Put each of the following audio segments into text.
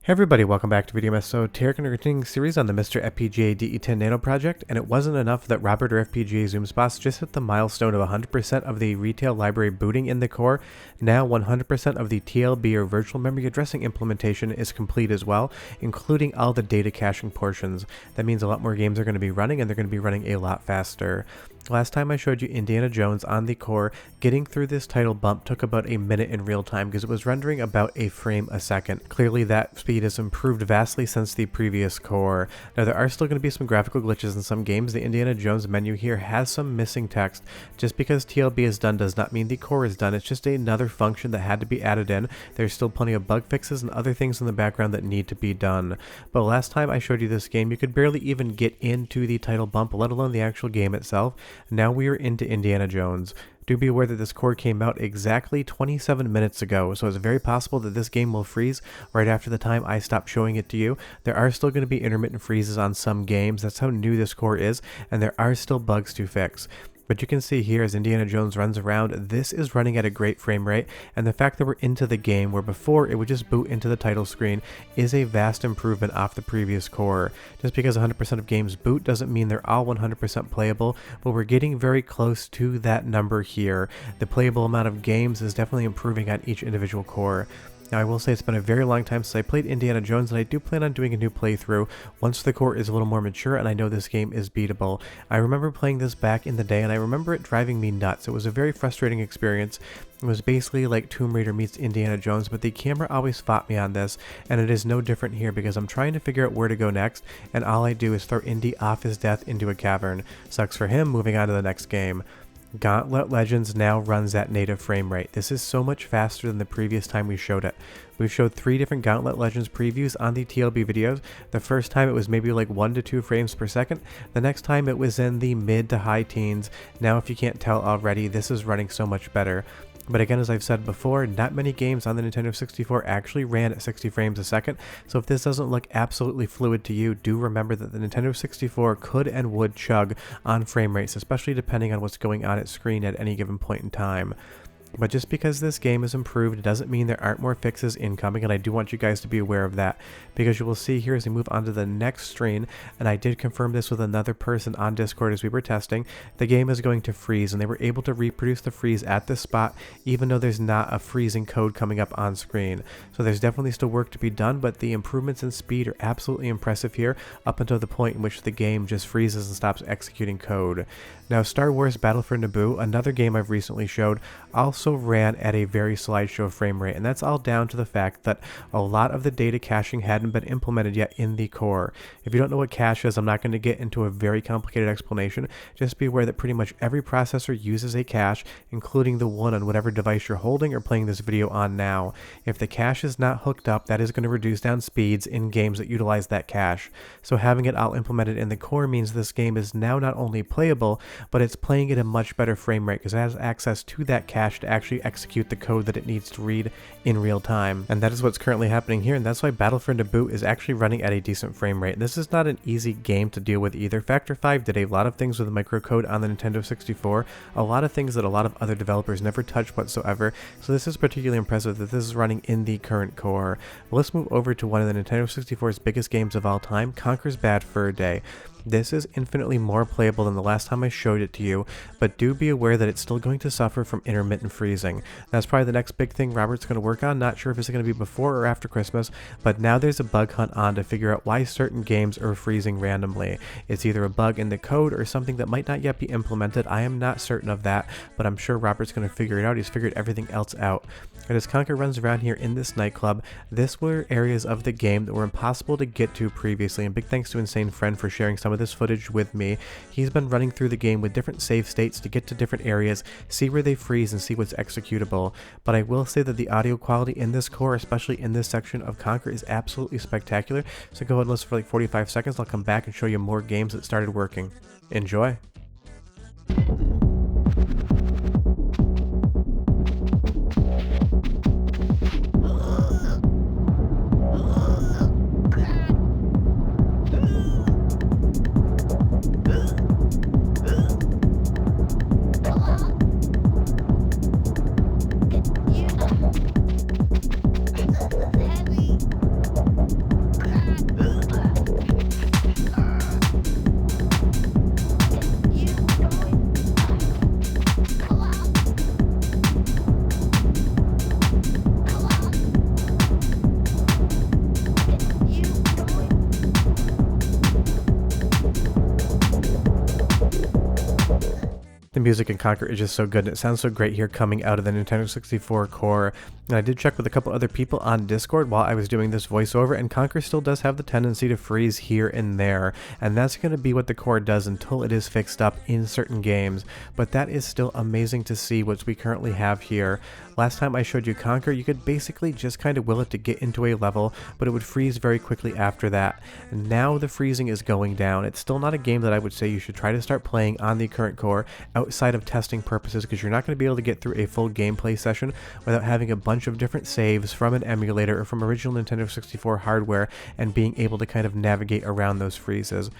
Hey everybody, welcome back to Video So today we're continuing series on the MiSTer FPGA DE10 Nano project, and it wasn't enough that Robert or FPGA Zoom Spots just hit the milestone of 100% of the retail library booting in the core. Now 100% of the TLB or virtual memory addressing implementation is complete as well, including all the data caching portions. That means a lot more games are going to be running, and they're going to be running a lot faster. Last time I showed you Indiana Jones on the core. Getting through this title bump took about a minute in real time because it was rendering about a frame a second. Clearly that speed has improved vastly since the previous core. Now there are still going to be some graphical glitches in some games. The Indiana Jones menu here has some missing text. Just because TLB is done does not mean the core is done. It's just another function that had to be added in. There's still plenty of bug fixes and other things in the background that need to be done. But last time I showed you this game, you could barely even get into the title bump, let alone the actual game itself. Now we are into Indiana Jones. Do be aware that this core came out exactly 27 minutes ago, so it's very possible that this game will freeze right after the time I stop showing it to you. There are still going to be intermittent freezes on some games. That's how new this core is, and there are still bugs to fix. But you can see here as Indiana Jones runs around, this is running at a great frame rate, and the fact that we're into the game where before it would just boot into the title screen is a vast improvement off the previous core. Just because 100% of games boot doesn't mean they're all 100% playable, but we're getting very close to that number here. The playable amount of games is definitely improving on each individual core. Now I will say it's been a very long time since I played Indiana Jones, and I do plan on doing a new playthrough once the core is a little more mature and I know this game is beatable. I remember playing this back in the day, and I remember it driving me nuts. It was a very frustrating experience. It was basically like Tomb Raider meets Indiana Jones, but the camera always fought me on this, and it is no different here because I'm trying to figure out where to go next, and all I do is throw Indy off his death into a cavern. Sucks for him, moving on to the next game. Gauntlet Legends now runs at native frame rate. This is so much faster than the previous time we showed it. We've showed 3 different Gauntlet Legends previews on the TLB videos. The first time it was maybe like 1 to 2 frames per second. The next time it was in the mid to high teens. Now if you can't tell already, this is running so much better. But again, as I've said before, not many games on the Nintendo 64 actually ran at 60 frames a second, so if this doesn't look absolutely fluid to you, do remember that the Nintendo 64 could and would chug on frame rates, especially depending on what's going on at screen at any given point in time. But just because this game is improved, it doesn't mean there aren't more fixes incoming, and I do want you guys to be aware of that, because you will see here as we move on to the next screen, and I did confirm this with another person on Discord as we were testing, the game is going to freeze, and they were able to reproduce the freeze at this spot, even though there's not a freezing code coming up on screen. So there's definitely still work to be done, but the improvements in speed are absolutely impressive here, up until the point in which the game just freezes and stops executing code. Now, Star Wars Battle for Naboo, another game I've recently showed, also ran at a very slideshow frame rate, and that's all down to the fact that a lot of the data caching hadn't been implemented yet in the core. If you don't know what cache is, I'm not going to get into a very complicated explanation. Just be aware that pretty much every processor uses a cache, including the one on whatever device you're holding or playing this video on now. If the cache is not hooked up, that is going to reduce down speeds in games that utilize that cache. So having it all implemented in the core means this game is now not only playable, but it's playing at a much better frame rate because it has access to that cache to actually execute the code that it needs to read in real time. And that is what's currently happening here, and that's why Battle for Naboo is actually running at a decent frame rate. This is not an easy game to deal with either. Factor 5 did a lot of things with microcode on the Nintendo 64, a lot of things that a lot of other developers never touched whatsoever, so this is particularly impressive that this is running in the current core. Well, let's move over to one of the Nintendo 64's biggest games of all time, Conker's Bad Fur Day. This is infinitely more playable than the last time I showed it to you, but do be aware that it's still going to suffer from intermittent freezing. That's probably the next big thing Robert's going to work on. Not sure if it's going to be before or after Christmas, but now there's a bug hunt on to figure out why certain games are freezing randomly. It's either a bug in the code or something that might not yet be implemented. I am not certain of that, but I'm sure Robert's going to figure it out. He's figured everything else out. And as Conker runs around here in this nightclub, this were areas of the game that were impossible to get to previously, and big thanks to Insane Friend for sharing some of this footage with me. He's been running through the game with different save states to get to different areas, see where they freeze, and see what's executable. But I will say that the audio quality in this core, especially in this section of Conker, is absolutely spectacular. So go ahead and listen for like 45 seconds. I'll come back and show you more games that started working. Enjoy! music in Conker is just so good, and it sounds so great here coming out of the Nintendo 64 core. And I did check with a couple other people on Discord while I was doing this voiceover, and Conker still does have the tendency to freeze here and there, and that's going to be what the core does until it is fixed up in certain games. But that is still amazing to see what we currently have here. Last time I showed you Conker, you could basically just kind of will it to get into a level, but it would freeze very quickly after that. And now the freezing is going down. It's still not a game that I would say you should try to start playing on the current core outside of testing purposes, because you're not going to be able to get through a full gameplay session without having a bunch of different saves from an emulator or from original Nintendo 64 hardware and being able to kind of navigate around those freezes.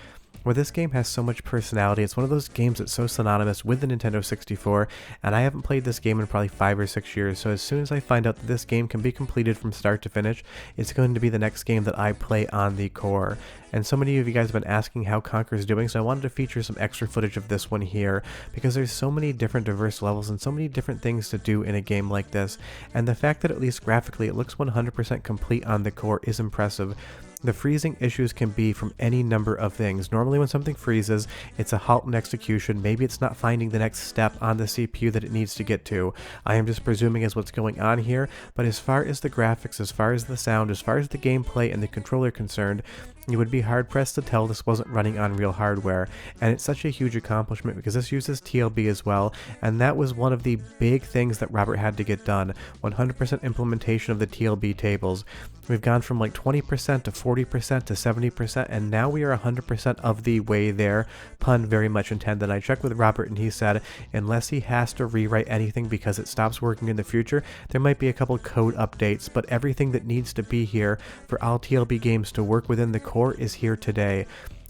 Where this game has so much personality, it's one of those games that's so synonymous with the Nintendo 64, and I haven't played this game in probably 5 or 6 years, so as soon as I find out that this game can be completed from start to finish, it's going to be the next game that I play on the core. And so many of you guys have been asking how Conker is doing, so I wanted to feature some extra footage of this one here, because there's so many different diverse levels and so many different things to do in a game like this, and the fact that at least graphically it looks 100% complete on the core is impressive. The freezing issues can be from any number of things. Normally when something freezes, it's a halt in execution. Maybe it's not finding the next step on the CPU that it needs to get to. I am just presuming is what's going on here, but as far as the graphics, as far as the sound, as far as the gameplay and the controller are concerned, you would be hard-pressed to tell this wasn't running on real hardware, and it's such a huge accomplishment because this uses TLB as well, and that was one of the big things that Robert had to get done, 100% implementation of the TLB tables. We've gone from like 20% to 40% to 70%, and now we are 100% of the way there, pun very much intended. I checked with Robert and he said unless he has to rewrite anything because it stops working in the future, there might be a couple code updates, but everything that needs to be here for all TLB games to work within the core is here today.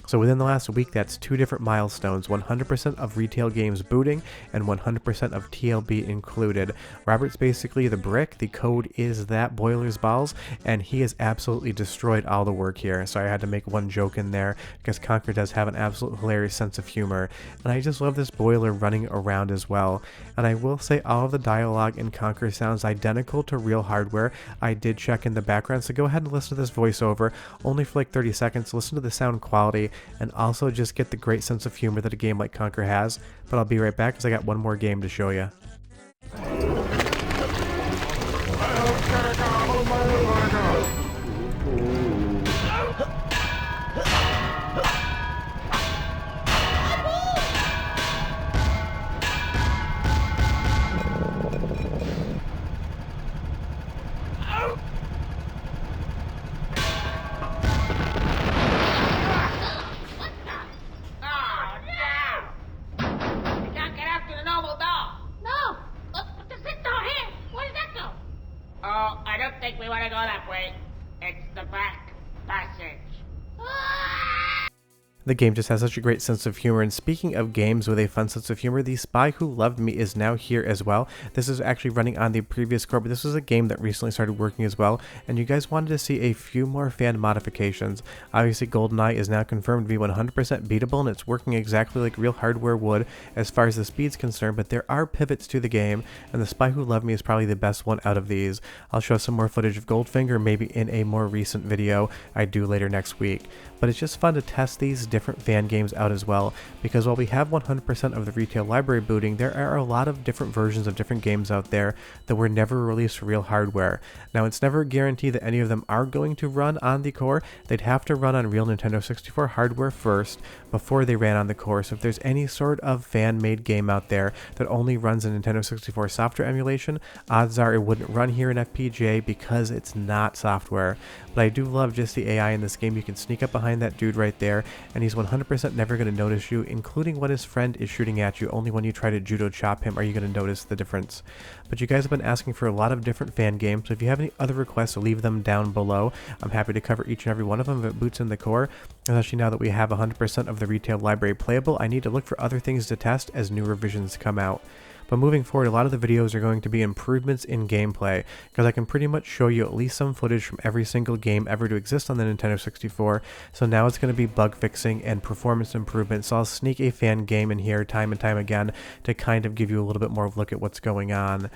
So within the last week, that's 2 different milestones, 100% of retail games booting and 100% of TLB included. Robert's basically the brick, the code is that boiler's balls, and he has absolutely destroyed all the work here. So I had to make one joke in there because Conker does have an absolute hilarious sense of humor, and I just love this boiler running around as well. And I will say all of the dialogue in Conker sounds identical to real hardware. I did check in the background, so go ahead and listen to this voiceover, only for like 30 seconds, listen to the sound quality, and also just get the great sense of humor that a game like Conker has. But I'll be right back because I got one more game to show you. I don't think we want to go that way. It's the back passage. The game just has such a great sense of humor, and speaking of games with a fun sense of humor, The Spy Who Loved Me is now here as well. This is actually running on the previous core, but this was a game that recently started working as well, and you guys wanted to see a few more fan modifications. Obviously, GoldenEye is now confirmed to be 100% beatable, and it's working exactly like real hardware would as far as the speed's concerned, but there are pivots to the game, and The Spy Who Loved Me is probably the best one out of these. I'll show some more footage of Goldfinger maybe in a more recent video I do later next week. But it's just fun to test these different fan games out as well, because while we have 100% of the retail library booting, there are a lot of different versions of different games out there that were never released for real hardware. Now, it's never a guarantee that any of them are going to run on the core. They'd have to run on real Nintendo 64 hardware first before they ran on the core. So if there's any sort of fan-made game out there that only runs in Nintendo 64 software emulation, odds are it wouldn't run here in FPGA because it's not software. But I do love just the AI in this game. You can sneak up behind that dude right there, and he's 100% never going to notice you, including when his friend is shooting at you. Only when you try to judo chop him are you going to notice the difference. But you guys have been asking for a lot of different fan games, so if you have any other requests, leave them down below. I'm happy to cover each and every one of them if it boots in the core. Especially now that we have 100% of the retail library playable, I need to look for other things to test as new revisions come out. But moving forward, a lot of the videos are going to be improvements in gameplay, because I can pretty much show you at least some footage from every single game ever to exist on the Nintendo 64, so now it's going to be bug fixing and performance improvements, so I'll sneak a fan game in here time and time again to kind of give you a little bit more of a look at what's going on.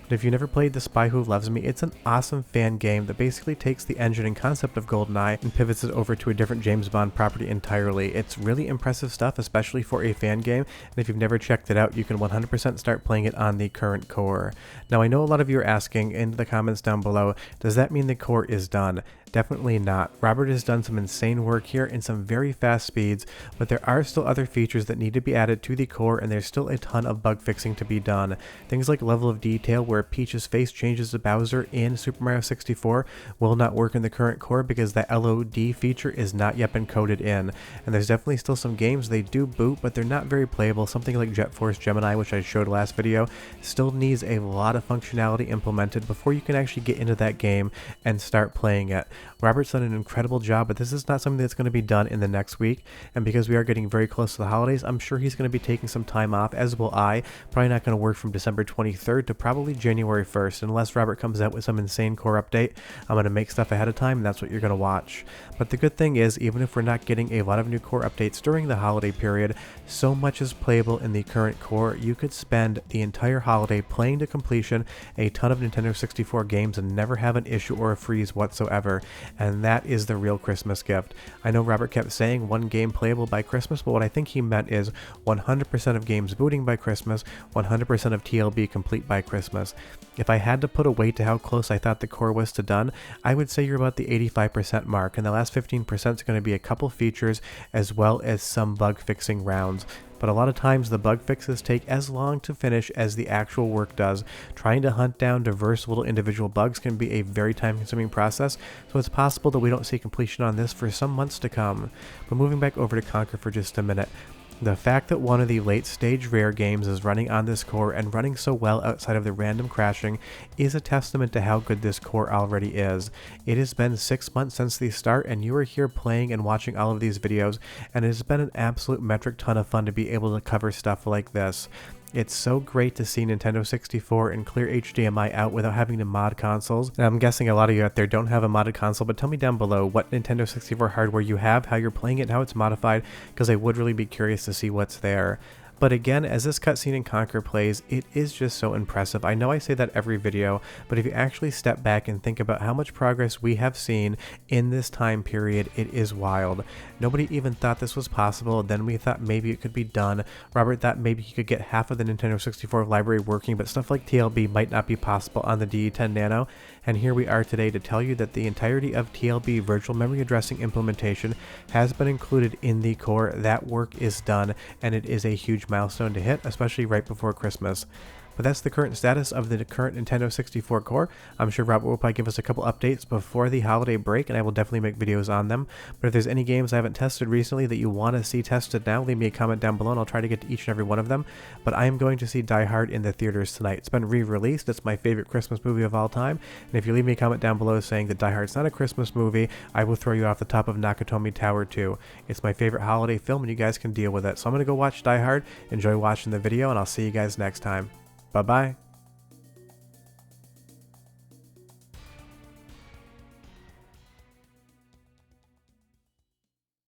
But if you never played The Spy Who Loves Me, it's an awesome fan game that basically takes the engine and concept of GoldenEye and pivots it over to a different James Bond property entirely. It's really impressive stuff, especially for a fan game, and if you've never checked it out, you can 100% start playing it on the current core. Now, I know a lot of you are asking in the comments down below, does that mean the core is done? Definitely not. Robert has done some insane work here in some very fast speeds, but there are still other features that need to be added to the core, and there's still a ton of bug fixing to be done. Things like level of detail, where Peach's face changes to Bowser in Super Mario 64, will not work in the current core because that LOD feature is not yet been coded in. And there's definitely still some games they do boot, but they're not very playable. Something like Jet Force Gemini, which I showed last video, still needs a lot of functionality implemented before you can actually get into that game and start playing it. Robert's done an incredible job, but this is not something that's going to be done in the next week, and because we are getting very close to the holidays, I'm sure he's going to be taking some time off, as will I. Probably not going to work from December 23rd to probably January 1st, unless Robert comes out with some insane core update. I'm going to make stuff ahead of time, and that's what you're going to watch. But the good thing is, even if we're not getting a lot of new core updates during the holiday period, so much is playable in the current core. You could spend the entire holiday playing to completion a ton of Nintendo 64 games and never have an issue or a freeze whatsoever. And that is the real Christmas gift. I know Robert kept saying one game playable by Christmas, but what I think he meant is 100% of games booting by Christmas, 100% of TLB complete by Christmas. If I had to put a weight to how close I thought the core was to done, I would say you're about the 85% mark, and the last 15% is going to be a couple features as well as some bug fixing rounds. But a lot of times the bug fixes take as long to finish as the actual work does. Trying to hunt down diverse little individual bugs can be a very time-consuming process, so it's possible that we don't see completion on this for some months to come. But moving back over to Conker for just a minute. The fact that one of the late-stage rare games is running on this core and running so well outside of the random crashing is a testament to how good this core already is. It has been 6 months since the start, and you are here playing and watching all of these videos, and it has been an absolute metric ton of fun to be able to cover stuff like this. It's so great to see Nintendo 64 and clear HDMI out without having to mod consoles. And I'm guessing a lot of you out there don't have a modded console, but tell me down below what Nintendo 64 hardware you have, how you're playing it, and how it's modified, because I would really be curious to see what's there. But again, as this cutscene in Conker plays, it is just so impressive. I know I say that every video, but if you actually step back and think about how much progress we have seen in this time period, it is wild. Nobody even thought this was possible, then we thought maybe it could be done. Robert thought maybe he could get half of the Nintendo 64 library working, but stuff like TLB might not be possible on the DE10 Nano, and here we are today to tell you that the entirety of TLB virtual memory addressing implementation has been included in the core. That work is done, and it is a huge milestone to hit, especially right before Christmas. But that's the current status of the current Nintendo 64 core. I'm sure Robert will probably give us a couple updates before the holiday break, and I will definitely make videos on them. But if there's any games I haven't tested recently that you want to see tested now, leave me a comment down below and I'll try to get to each and every one of them. But I am going to see Die Hard in the theaters tonight. It's been re-released. It's my favorite Christmas movie of all time. And if you leave me a comment down below saying that Die Hard's not a Christmas movie, I will throw you off the top of Nakatomi Tower 2. It's my favorite holiday film, and you guys can deal with it. So I'm going to go watch Die Hard, enjoy watching the video, and I'll see you guys next time. Bye-bye.